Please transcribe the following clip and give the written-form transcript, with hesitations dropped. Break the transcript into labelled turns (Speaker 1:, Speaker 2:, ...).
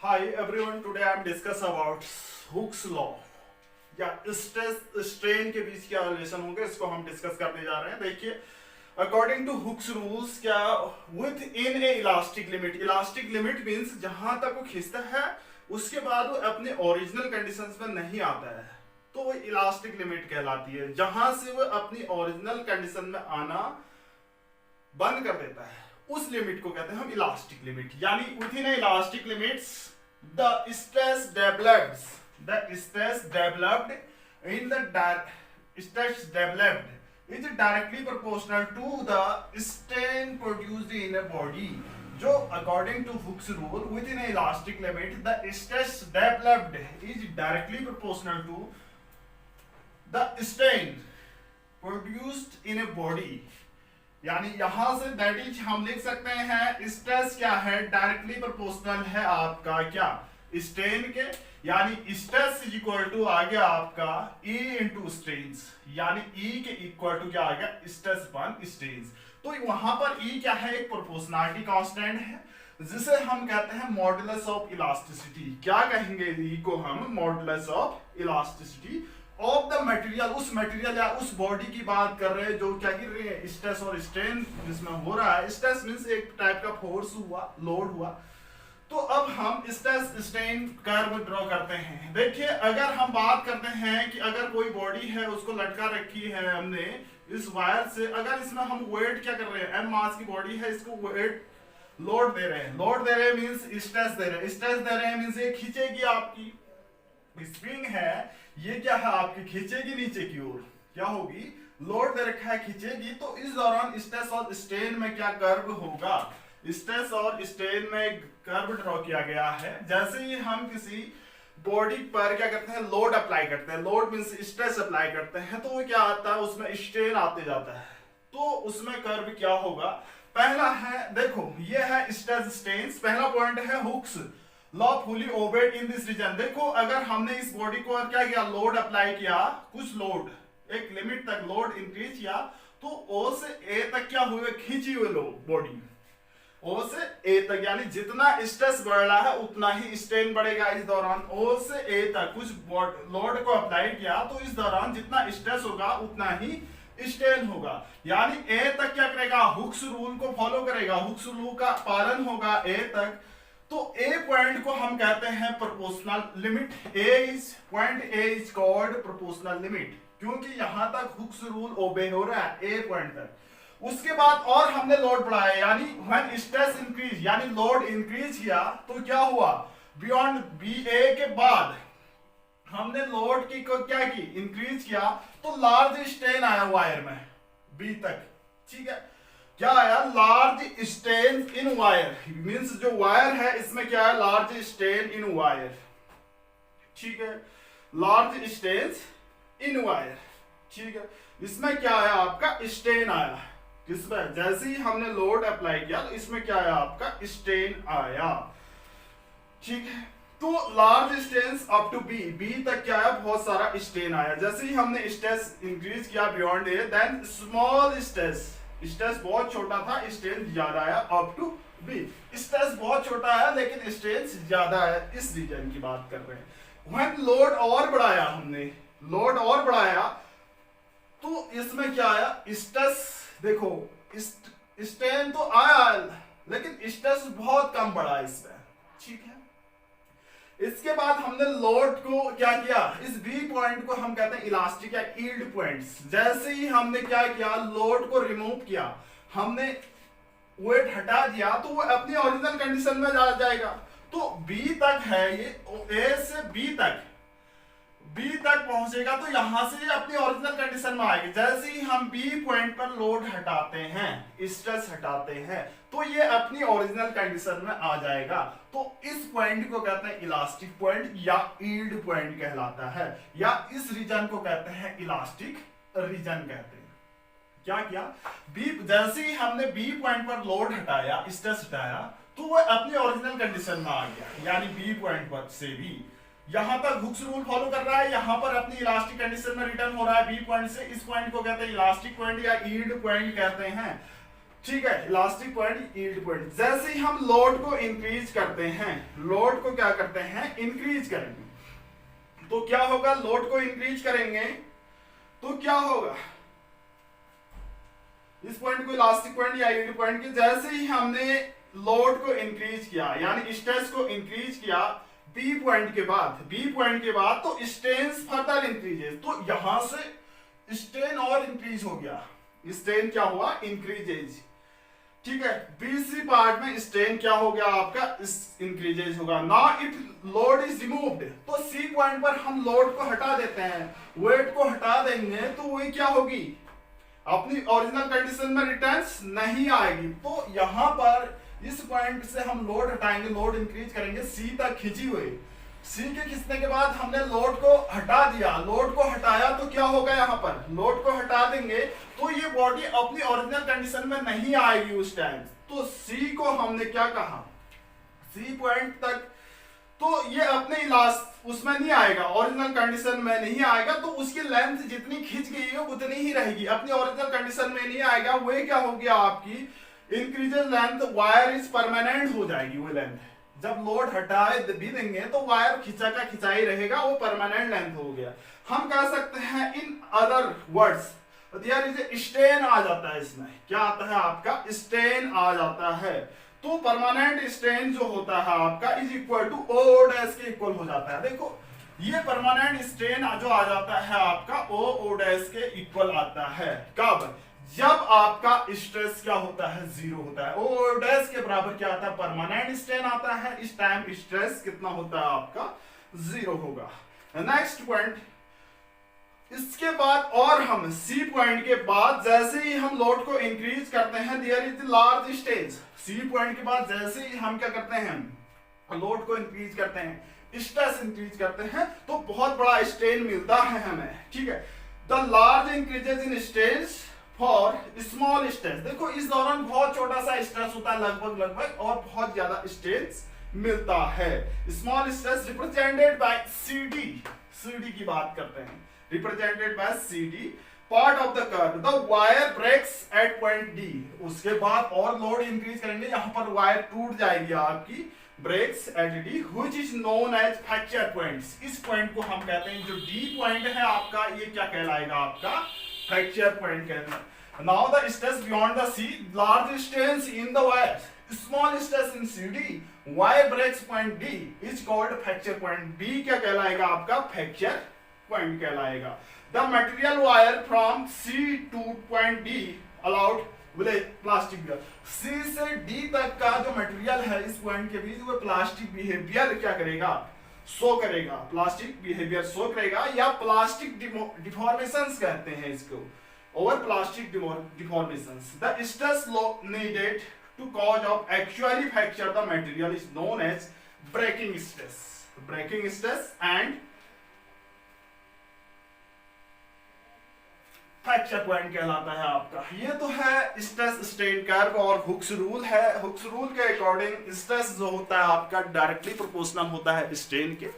Speaker 1: Hi everyone, today I am discuss about Hooke's law या stress strain के बीच क्या relation होंगे इसको हम डिस्कस करने जा रहे हैं। देखिए, अकॉर्डिंग टू हुक्स रूल्स क्या with in A elastic limit means जहां तक वो खींचता है उसके बाद वो अपने ओरिजिनल कंडीशंस में नहीं आता है तो वो इलास्टिक लिमिट कहलाती है। जहां से वो अपनी ओरिजिनल कंडीशन में आना बंद कर देता है उस लिमिट को कहते हैं हम इलास्टिक लिमिट। यानी with in elastic limits the stress developed is directly proportional to the strain produced in a body। जो according to Hooke's rule within an elastic limit the stress developed is directly proportional to the strain produced in a body। यानी यहां say that is हम लिख सकते हैं stress क्या है, directly proportional है आपका क्या स्ट्रेन के। यानी स्ट्रेस इज इक्वल टू आ गया आपका E इंटू स्ट्रेन्स, यानी E के इक्वल टू क्या आ गया स्ट्रेस अपॉन स्ट्रेन्स। तो वहां पर E क्या है, एक प्रोपोर्शनलिटी कांस्टेंट है जिसे हम कहते हैं मॉडुलस ऑफ इलास्टिसिटी। क्या कहेंगे E को हम, modulus of elasticity of the material. उस मटेरियल या उस बॉडी की बात कर रहे हैं जो क्या गिर रही है, स्ट्रेस और स्ट्रेन जिसमें हो रहा है। स्ट्रेस मींस एक टाइप का फोर्स हुआ, लोड हुआ। तो अब हम स्ट्रेस स्ट्रेन कर्व ड्रॉ करते हैं। देखिए, अगर हम बात करते हैं कि अगर कोई बॉडी है उसको लटका रखी है हमने इस वायर से, अगर इसमें हम वेट क्या कर रहे हैं, m मास की बॉडी है, इसको वेट लोड दे रहे हैं। लोड दे रहे हैं मींस स्ट्रेस दे रहे हैं, स्ट्रेस दे रहे हैं मींस ये खींचेगी, आपकी स्प्रिंग है ये क्या है आपकी खींचेगी नीचे की ओर, क्या होगी, लोड दे रखा है खींचेगी। तो इस दौरान स्ट्रेस और स्ट्रेन में क्या कर्व होगा, स्ट्रेस और स्ट्रेन में कर्व ड्रॉ किया गया है। जैसे ही हम किसी बॉडी पर क्या करते हैं, लोड अप्लाई करते हैं, लोड मींस स्ट्रेस अप्लाई करते हैं, तो वो क्या आता है उसमें स्ट्रेन आते जाता है। तो उसमें कर्व क्या होगा, पहला है देखो ये है स्ट्रेस स्ट्रेन। पहला पॉइंट है Hooke's law fully obeyed in this region. देखो, अगर हमने इस बॉडी को क्या किया, लोड अप्लाई किया, कुछ लोड एक लिमिट तक लोड इंक्रीज किया, तो O से A तक क्या हुए, खींची हुई बॉडी O से A तक, यानी जितना स्ट्रेस बढ़ रहा है उतना ही स्ट्रेन बढ़ेगा इस दौरान। O से A तक कुछ लोड को अप्लाई किया तो इस दौरान जितना स्ट्रेस होगा उतना ही स्ट्रेन होगा। यानी A तक क्या करेगा, हुक्स रूल को फॉलो करेगा, हुक्स रूल का पालन होगा A तक। तो A पॉइंट को हम कहते हैं proportional limit. Point A is called proportional limit क्योंकि यहां तक हुक्स रूल ओबे हो रहा है A पॉइंट तक। उसके बाद और हमने लोड बढ़ाया, यानी व्हेन स्ट्रेस इंक्रीज, यानी लोड इंक्रीज किया तो क्या हुआ, बियॉन्ड BA के बाद हमने लोड की को क्या की, इंक्रीज किया, तो लार्ज स्ट्रेन आया वायर में B तक। ठीक है, क्या आया, large strain in wire, means जो वायर है इसमें क्या है, लार्ज स्ट्रेन इन वायर। ठीक है, लार्ज स्ट्रेन इन वायर। ठीक है, इसमें क्या है आपका स्ट्रेन आया किसमें, जैसे ही हमने लोड अप्लाई किया तो इसमें क्या आया आपका स्ट्रेन आया। ठीक है, तो large strain up to B तक क्या है, बहुत सारा स्ट्रेन आया। जैसे ही हमने स्ट्रेस इंक्रीज किया बियॉन्ड ए, देन स्मॉल स्ट्रेस बहुत छोटा था, स्ट्रेन ज्यादा आया अप टू बी। स्ट्रेस बहुत छोटा है लेकिन स्ट्रेन ज्यादा है, इस रीजन की बात कर रहे हैं। व्हेन लोड और बढ़ाया, हमने लोड और बढ़ाया तो इसमें क्या आया, स्ट्रेस देखो स्ट्रेन तो आया लेकिन स्ट्रेस बहुत कम बढ़ा इसमें। ठीक है, इसके बाद हमने लोड को क्या किया, इस B पॉइंट को हम कहते हैं इलास्टिक या यील्ड पॉइंट्स। जैसे ही हमने क्या किया, लोड को रिमूव किया, हमने वेट हटा दिया तो वो अपनी ओरिजिनल कंडीशन में जा जाएगा। तो B तक है ये, A से B तक पहुंचेगा तो यहां से अपनी ओरिजिनल कंडीशन में आएगी। जैसे ही हम B पॉइंट पर लोड हटाते हैं, स्ट्रेस हटाते हैं, तो ये अपनी ओरिजिनल कंडीशन में आ जाएगा। तो इस पॉइंट को कहते हैं इलास्टिक पॉइंट या यील्ड पॉइंट कहलाता है, या इस रीजन को कहते हैं इलास्टिक रीजन कहते हैं। क्या किया, जैसे ही हमने B पॉइंट पर लोड हटाया, स्ट्रेस हटाया, तो वो अपनी ओरिजिनल कंडीशन में आ गया। यानी B पॉइंट पर से भी यहां तक हुक्स रूल फॉलो कर रहा है, यहां पर अपनी इलास्टिक कंडीशन में रिटर्न हो रहा है B पॉइंट से। इस पॉइंट को कहते हैं इलास्टिक पॉइंट या यील्ड पॉइंट कहते हैं। ठीक है, इलास्टिक पॉइंट, यील्ड पॉइंट। जैसे ही हम लोड को इंक्रीज करते हैं, लोड को क्या करते हैं, इंक्रीज करेंगे, तो क्या होगा, लोड को इंक्रीज करेंगे तो क्या होगा, इस पॉइंट को इलास्टिक पॉइंट या यील्ड पॉइंट के, जैसे ही हमने लोड को इंक्रीज किया यानी स्ट्रेस को इंक्रीज किया बी पॉइंट के बाद तो स्ट्रेन फर्दर इंक्रीजेस, तो यहां से स्ट्रेन और इंक्रीज हो गया, स्ट्रेन क्या हुआ, इंक्रीजेज। ठीक है, बीसी पार्ट में स्ट्रेन क्या हो गया आपका, इंक्रीजेज होगा। Now if load is removed, तो सी पॉइंट पर हम लोड को हटा देते हैं, वेट को हटा देंगे तो वही क्या होगी, अपनी ओरिजिनल कंडीशन में रिटर्न्स नहीं आएगी। तो यहां पर इस पॉइंट से हम लोड हटाएंगे, लोड इंक्रीज करेंगे सी तक खींची हुई, सी के खींचने के बाद हमने लोड को हटा दिया, लोड को हटाया तो क्या होगा, यहाँ पर लोड को हटा देंगे तो ये बॉडी अपनी ओरिजिनल कंडीशन में नहीं आएगी उस टाइम। तो सी को हमने क्या कहा, सी पॉइंट तक तो ये अपने इलाज उसमें नहीं आएगा, ओरिजिनल कंडीशन में नहीं आएगा, तो उसकी लेंथ जितनी खींच गई है उतनी ही रहेगी, अपनी ओरिजिनल कंडीशन में नहीं आएगा। वो क्या हो गया आपकी increases length, wire is permanent हो जाएगी वो लेंथ। जब लोड हटाए भी देंगे तो वायर खिंचा का खिंचाई रहेगा, वो परमानेंट लेंथ हो गया। हम कह सकते हैं in other words there is a strain आ जाता है, इसमें क्या आता है आपका, स्ट्रेन आ जाता है। तो परमानेंट स्ट्रेन जो होता है आपका is equal to O dash के इक्वल हो जाता है। देखो ये परमानेंट स्ट्रेन जो आ जाता है आपका ओ डैश के इक्वल आता है, कब, जब आपका स्ट्रेस क्या होता है, जीरो होता है। ओ डैश के बराबर क्या आता है, परमानेंट स्ट्रेन आता है, इस टाइम स्ट्रेस कितना होता है आपका, जीरो होगा। नेक्स्ट पॉइंट, इसके बाद और हम सी पॉइंट के बाद जैसे ही हम लोड को इंक्रीज करते हैं, there is large stage, C point के बाद जैसे ही हम क्या करते हैं, लोड को इंक्रीज करते हैं, स्ट्रेस इंक्रीज करते हैं, तो बहुत बड़ा स्ट्रेन मिलता है हमें। ठीक है, the large increases in stress for small stress. देखो इस दौरान बहुत छोटा सा स्ट्रेस होता है, लगभग और बहुत ज्यादा स्ट्रेस मिलता है। Small stress represented by CD, CD की बात करते हैं, represented by CD part of the curve, the wire breaks at point D. उसके बाद और लोड इंक्रीज करेंगे, यहां पर वायर टूट जाएगी आपकी, breaks at D which is known as fracture points. इस पॉइंट को हम कहते हैं, जो डी पॉइंट है आपका, ये क्या कहलाएगा आपका, फ्रैक्चर पॉइंट कहते हैं। Now the stress beyond the C, large stress in the wire, small stress in CD, wire breaks point D is called fracture point. D क्या कहलाएगा आपका, फ्रैक्चर पॉइंट कहलाएगा। The material wire from C to point D allowed plastic, C से D तक का जो material है इस पॉइंट के बीच, वो प्लास्टिक बिहेवियर क्या करेगा, शो करेगा, प्लास्टिक बिहेवियर शो करेगा, या प्लास्टिक डिफॉर्मेशंस कहते हैं इसको, और plastic deformations. The stress needed to cause of actually fracture the material is known as breaking stress, breaking stress and fracture point कहलाता है आपका। ये तो है स्ट्रेस स्ट्रेन कर्व, और हुक्स रूल है। हुक्स रूल के अकॉर्डिंग स्ट्रेस जो होता है आपका डायरेक्टली प्रोपोर्शनल होता है स्ट्रेन के।